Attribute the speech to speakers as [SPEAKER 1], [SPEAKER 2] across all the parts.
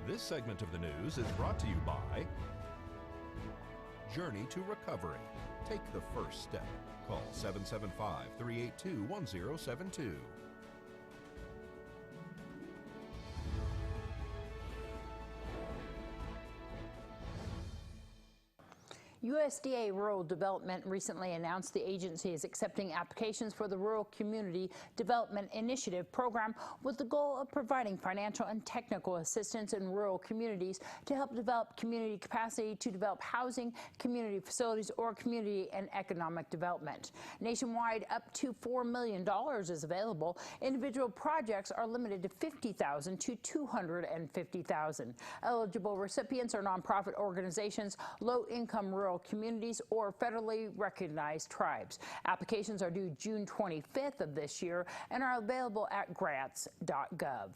[SPEAKER 1] This segment of the news is brought to you by Journey to Recovery. Take the first step. Call 775-382-1072.
[SPEAKER 2] USDA Rural Development recently announced the agency is accepting applications for the Rural Community Development Initiative program with the goal of providing financial and technical assistance in rural communities to help develop community capacity to develop housing, community facilities, or community and economic development. Nationwide, up to $4 million is available. Individual projects are limited to $50,000 to $250,000. Eligible recipients are nonprofit organizations, low-income rural communities, or federally recognized tribes. Applications are due June 25th of this year and are available at grants.gov.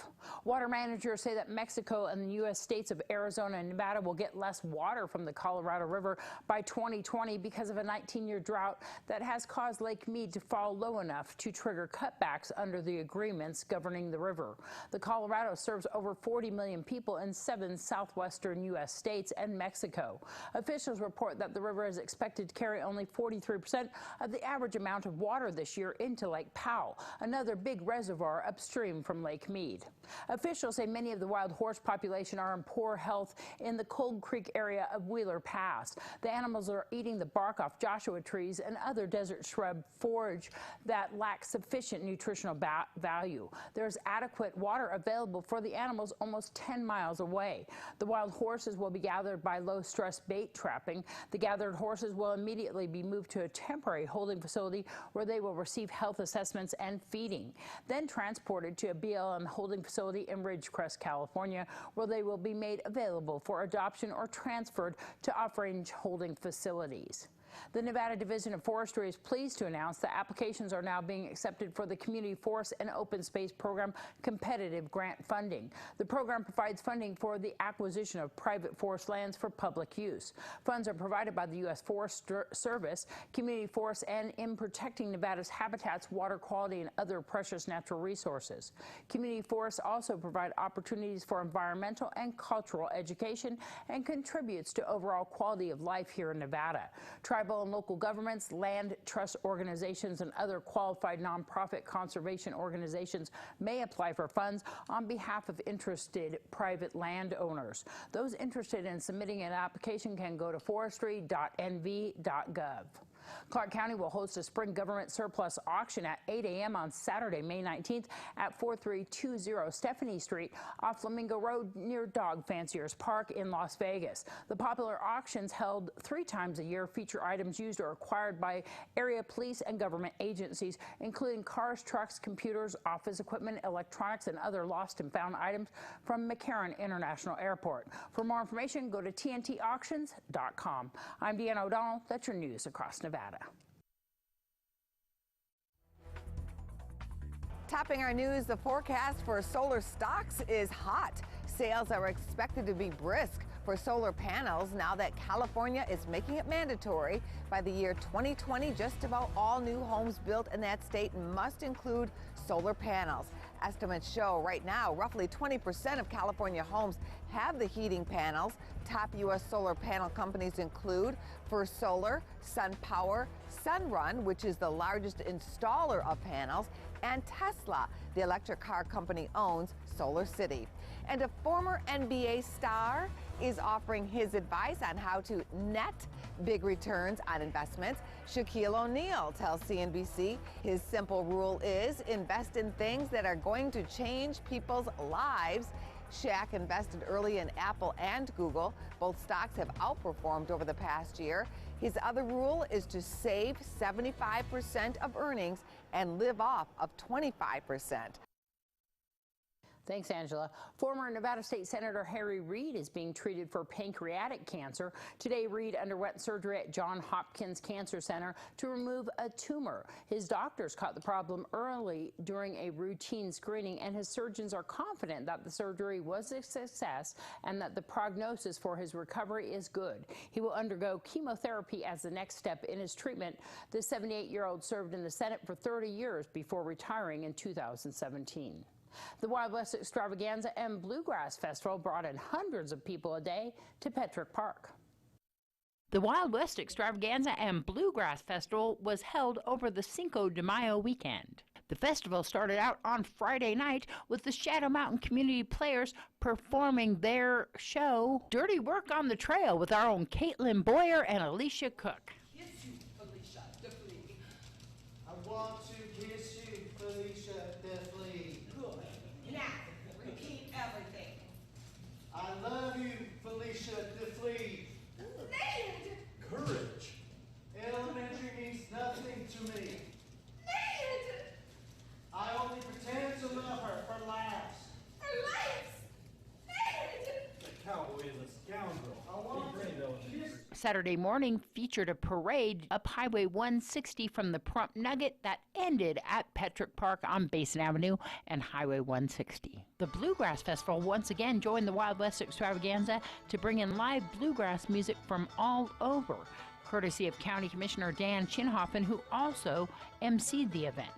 [SPEAKER 2] Water managers say that Mexico and the U.S. states of Arizona and Nevada will get less water from the Colorado River by 2020 because of a 19-year drought that has caused Lake Mead to fall low enough to trigger cutbacks under the agreements governing the river. The Colorado serves over 40 million people in 7 southwestern U.S. states and Mexico. Officials report that the river is expected to carry only 43% of the average amount of water this year into Lake Powell, another big reservoir upstream from Lake Mead. Officials say many of the wild horse population are in poor health in the Cold Creek area of Wheeler Pass. The animals are eating the bark off Joshua trees and other desert shrub forage that lacks sufficient nutritional value. There's adequate water available for the animals almost 10 miles away. The wild horses will be gathered by low-stress bait trapping. The gathered horses will immediately be moved to a temporary holding facility where they will receive health assessments and feeding, then transported to a BLM holding facility in Ridgecrest, California, where they will be made available for adoption or transferred to off-range holding facilities. The Nevada Division of Forestry is pleased to announce that applications are now being accepted for the Community Forest and Open Space Program competitive grant funding. The program provides funding for the acquisition of private forest lands for public use. Funds are provided by the U.S. Forest Service, Community Forests, and in protecting Nevada's habitats, water quality, and other precious natural resources. Community forests also provide opportunities for environmental and cultural education and contributes to overall quality of life here in Nevada. Tribal and local governments, land trust organizations, and other qualified nonprofit conservation organizations may apply for funds on behalf of interested private landowners. Those interested in submitting an application can go to forestry.nv.gov. Clark County will host a spring government surplus auction at 8 a.m. on Saturday, May 19th at 4320 Stephanie Street off Flamingo Road near Dog Fanciers Park in Las Vegas. The popular auctions, held 3 times a year, feature items used or acquired by area police and government agencies, including cars, trucks, computers, office equipment, electronics, and other lost and found items from McCarran International Airport. For more information, go to tntauctions.com. I'm Deanna O'Donnell. That's your news across Nevada.
[SPEAKER 3] Topping our news, the forecast for solar stocks is hot. Sales are expected to be brisk for solar panels now that California is making it mandatory. By the year 2020, just about all new homes built in that state must include solar panels. Estimates show right now roughly 20% of California homes have the heating panels. Top U.S. solar panel companies include First Solar, SunPower, Sunrun, which is the largest installer of panels, and Tesla, the electric car company, owns Solar City. And a former NBA star is offering his advice on how to net big returns on investments. Shaquille O'Neal tells CNBC his simple rule is invest in things that are going to change people's lives. Shaq invested early in Apple and Google. Both stocks have outperformed over the past year. His other rule is to save 75% of earnings and live off of 25%.
[SPEAKER 2] Thanks, Angela. Former Nevada State Senator Harry Reid is being treated for pancreatic cancer. Today, Reid underwent surgery at Johns Hopkins Cancer Center to remove a tumor. His doctors caught the problem early during a routine screening, and his surgeons are confident that the surgery was a success and that the prognosis for his recovery is good. He will undergo chemotherapy as the next step in his treatment. The 78-year-old served in the Senate for 30 years before retiring in 2017. The Wild West Extravaganza and Bluegrass Festival brought in hundreds of people a day to Petrick Park. The Wild West Extravaganza and Bluegrass Festival was held over the Cinco de Mayo weekend. The festival started out on Friday night with the Shadow Mountain Community Players performing their show, Dirty Work on the Trail, with our own Caitlin Boyer and Alicia Cook.
[SPEAKER 4] Kiss you, Felicia DeFlee. I want to kiss you, Felicia DeFlee.
[SPEAKER 3] Good. Now, repeat everything.
[SPEAKER 4] I love you, Felicia DeFlee.
[SPEAKER 3] Ned!
[SPEAKER 4] Courage. Elementary means nothing to me.
[SPEAKER 3] Ned!
[SPEAKER 4] I only pretend to love her for laughs.
[SPEAKER 3] For laughs! Ned!
[SPEAKER 5] The cowboy is a scoundrel.
[SPEAKER 4] I want to kiss.
[SPEAKER 2] Saturday morning featured a parade up Highway 160 from the Prump Nugget that ended at Petrick Park on Basin Avenue and Highway 160. The Bluegrass Festival once again joined the Wild West Extravaganza to bring in live bluegrass music from all over, courtesy of County Commissioner Dan Chinhoffen, who also emceed the event.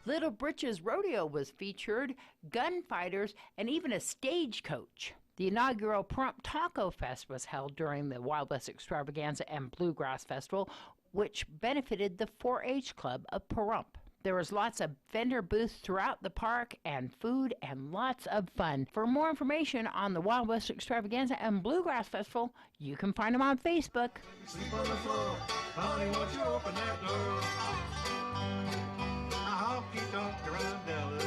[SPEAKER 2] Little Britches Rodeo was featured, gunfighters, and even a stagecoach. The inaugural Prump Taco Fest was held during the Wild West Extravaganza and Bluegrass Festival, which benefited the 4-H Club of Pahrump. There was lots of vendor booths throughout the park and food and lots of fun. For more information on the Wild West Extravaganza and Bluegrass Festival, you can find them on Facebook.
[SPEAKER 5] Sleep on the floor, honey, won't you open that door? A honky-tonk around Dallas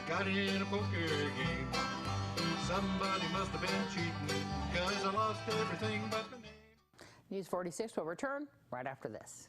[SPEAKER 5] got in a poker game. Somebody must have been cheating, 'cause I lost everything but the name.
[SPEAKER 2] News 46 will return right after this.